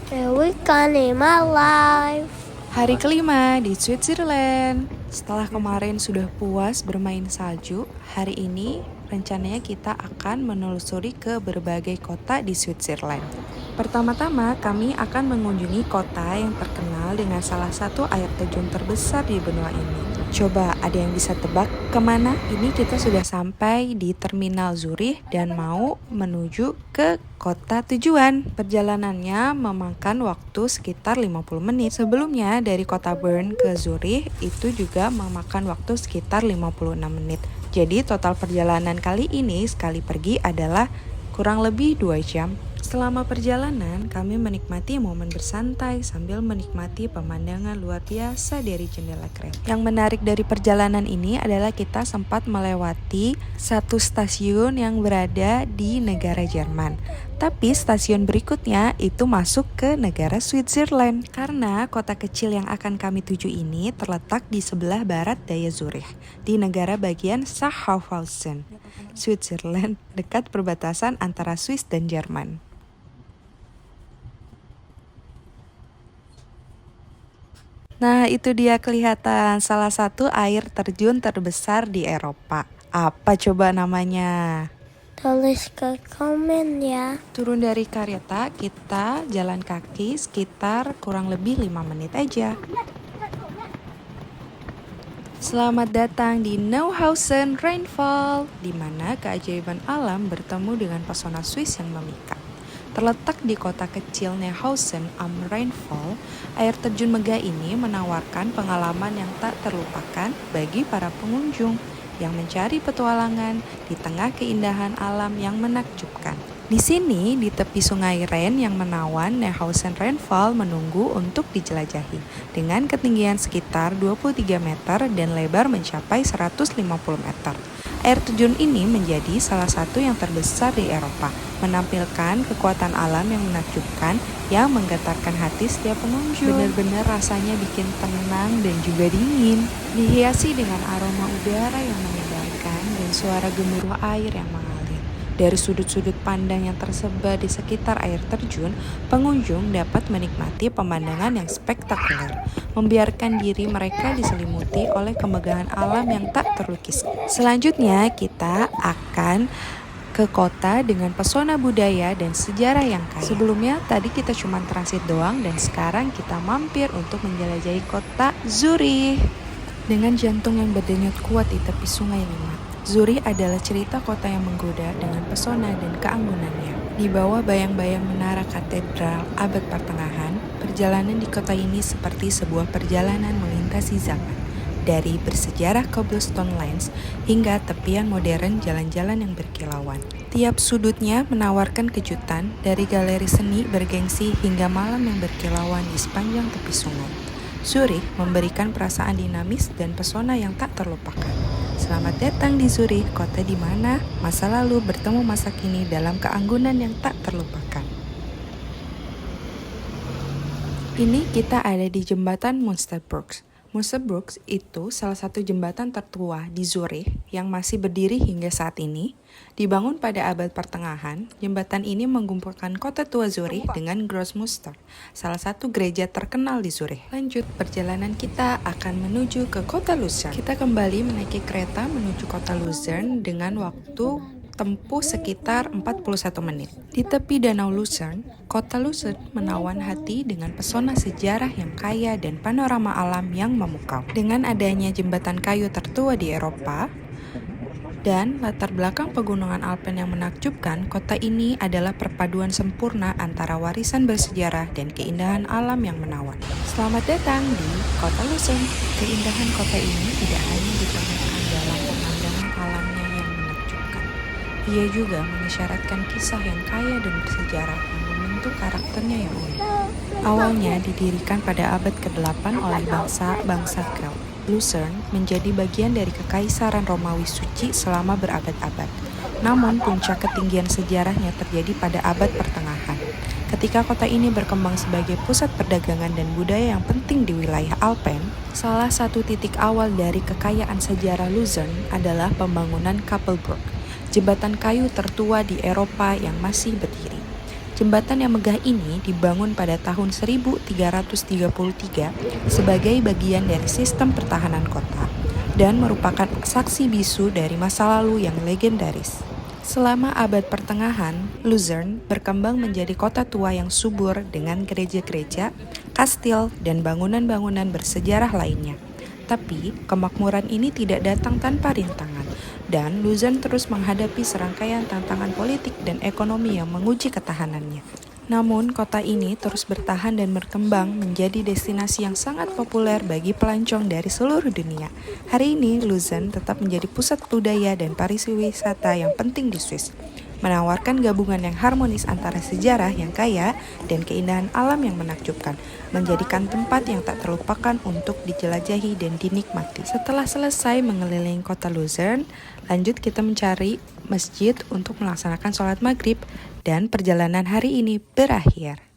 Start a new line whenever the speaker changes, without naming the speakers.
A weekend in my life.
Hari kelima di Switzerland. Setelah kemarin sudah puas bermain salju, hari ini rencananya kita akan menelusuri ke berbagai kota di Switzerland. Pertama-tama kami akan mengunjungi kota yang terkenal dengan salah satu air terjun terbesar di benua ini. Coba ada yang bisa tebak kemana? Ini kita sudah sampai di Terminal Zurich dan mau menuju ke kota tujuan. Perjalanannya memakan waktu sekitar 50 menit. Sebelumnya dari kota Bern ke Zurich itu juga memakan waktu sekitar 56 menit. Jadi total perjalanan kali ini sekali pergi adalah kurang lebih 2 jam. Selama perjalanan, kami menikmati momen bersantai sambil menikmati pemandangan luar biasa dari jendela kereta. Yang menarik dari perjalanan ini adalah kita sempat melewati satu stasiun yang berada di negara Jerman. Tapi stasiun berikutnya itu masuk ke negara Switzerland. Karena kota kecil yang akan kami tuju ini terletak di sebelah barat daya Zurich, di negara bagian Sachsenhausen, Switzerland, dekat perbatasan antara Swiss dan Jerman. Nah, itu dia kelihatan salah satu air terjun terbesar di Eropa. Apa coba namanya?
Tulis ke komen ya.
Turun dari kereta, kita jalan kaki sekitar kurang lebih 5 menit aja. Selamat datang di Neuhausen Rainfall, di mana keajaiban alam bertemu dengan pesona Swiss yang memikat. Terletak di kota kecil Neuhausen am Rheinfall, air terjun megah ini menawarkan pengalaman yang tak terlupakan bagi para pengunjung yang mencari petualangan di tengah keindahan alam yang menakjubkan. Di sini, di tepi sungai Rhein yang menawan, Neuhausen Rainfall menunggu untuk dijelajahi dengan ketinggian sekitar 23 meter dan lebar mencapai 150 meter. Air terjun ini menjadi salah satu yang terbesar di Eropa, menampilkan kekuatan alam yang menakjubkan yang menggetarkan hati setiap pengunjung. Benar-benar rasanya bikin tenang dan juga dingin, dihiasi dengan aroma udara yang menyegarkan dan suara gemuruh air yang mengalir. Dari sudut-sudut pandang yang tersebar di sekitar air terjun, pengunjung dapat menikmati pemandangan yang spektakuler, membiarkan diri mereka diselimuti oleh kemegahan alam yang tak terlukis. Selanjutnya, kita akan ke kota dengan pesona budaya dan sejarah yang kaya. Sebelumnya, tadi kita cuma transit doang dan sekarang kita mampir untuk menjelajahi kota Zurich. Dengan jantung yang berdenyut kuat di tepi sungai Limat, Zurich adalah cerita kota yang menggoda dengan pesona dan keanggunannya. Di bawah bayang-bayang menara katedral abad pertengahan, perjalanan di kota ini seperti sebuah perjalanan melintasi zaman. Dari bersejarah cobblestone lanes hingga tepian modern jalan-jalan yang berkilauan. Tiap sudutnya menawarkan kejutan, dari galeri seni bergengsi hingga malam yang berkilauan di sepanjang tepi sungai. Zurich memberikan perasaan dinamis dan pesona yang tak terlupakan. Selamat datang di Zurich, kota di mana masa lalu bertemu masa kini dalam keanggunan yang tak terlupakan. Ini kita ada di jembatan Münsterbrücke. Münsterbrücke itu salah satu jembatan tertua di Zurich yang masih berdiri hingga saat ini. Dibangun pada abad pertengahan, jembatan ini mengumpulkan kota tua Zurich dengan Grossmünster, salah satu gereja terkenal di Zurich. Lanjut, perjalanan kita akan menuju ke kota Lucerne. Kita kembali menaiki kereta menuju kota Lucerne dengan waktu tempuh sekitar 41 menit. Di tepi Danau Lucerne, kota Lucerne menawan hati dengan pesona sejarah yang kaya dan panorama alam yang memukau. Dengan adanya jembatan kayu tertua di Eropa dan latar belakang pegunungan Alpen yang menakjubkan, kota ini adalah perpaduan sempurna antara warisan bersejarah dan keindahan alam yang menawan. Selamat datang di kota Lucerne. Keindahan kota ini tidak hanya ditemukan dalam pemandangan alamnya yang menakjubkan. Ia juga mengisyaratkan kisah yang kaya dan bersejarah yang membentuk karakternya yang unik. Awalnya didirikan pada abad ke-8 oleh bangsa Celt. Lucerne menjadi bagian dari Kekaisaran Romawi Suci selama berabad-abad. Namun puncak ketinggian sejarahnya terjadi pada abad pertengahan, ketika kota ini berkembang sebagai pusat perdagangan dan budaya yang penting di wilayah Alpen. Salah satu titik awal dari kekayaan sejarah Lucerne adalah pembangunan Kappelbrücke, jembatan kayu tertua di Eropa yang masih berdiri. Jembatan yang megah ini dibangun pada tahun 1333 sebagai bagian dari sistem pertahanan kota dan merupakan saksi bisu dari masa lalu yang legendaris. Selama abad pertengahan, Luzerne berkembang menjadi kota tua yang subur dengan gereja-gereja, kastil, dan bangunan-bangunan bersejarah lainnya. Tapi, kemakmuran ini tidak datang tanpa rintangan, dan Luzerne terus menghadapi serangkaian tantangan politik dan ekonomi yang menguji ketahanannya. Namun, kota ini terus bertahan dan berkembang menjadi destinasi yang sangat populer bagi pelancong dari seluruh dunia. Hari ini, Luzerne tetap menjadi pusat budaya dan pariwisata yang penting di Swiss, menawarkan gabungan yang harmonis antara sejarah yang kaya dan keindahan alam yang menakjubkan, menjadikan tempat yang tak terlupakan untuk dijelajahi dan dinikmati. Setelah selesai mengelilingi kota Luzerne, lanjut kita mencari masjid untuk melaksanakan sholat maghrib, dan perjalanan hari ini berakhir.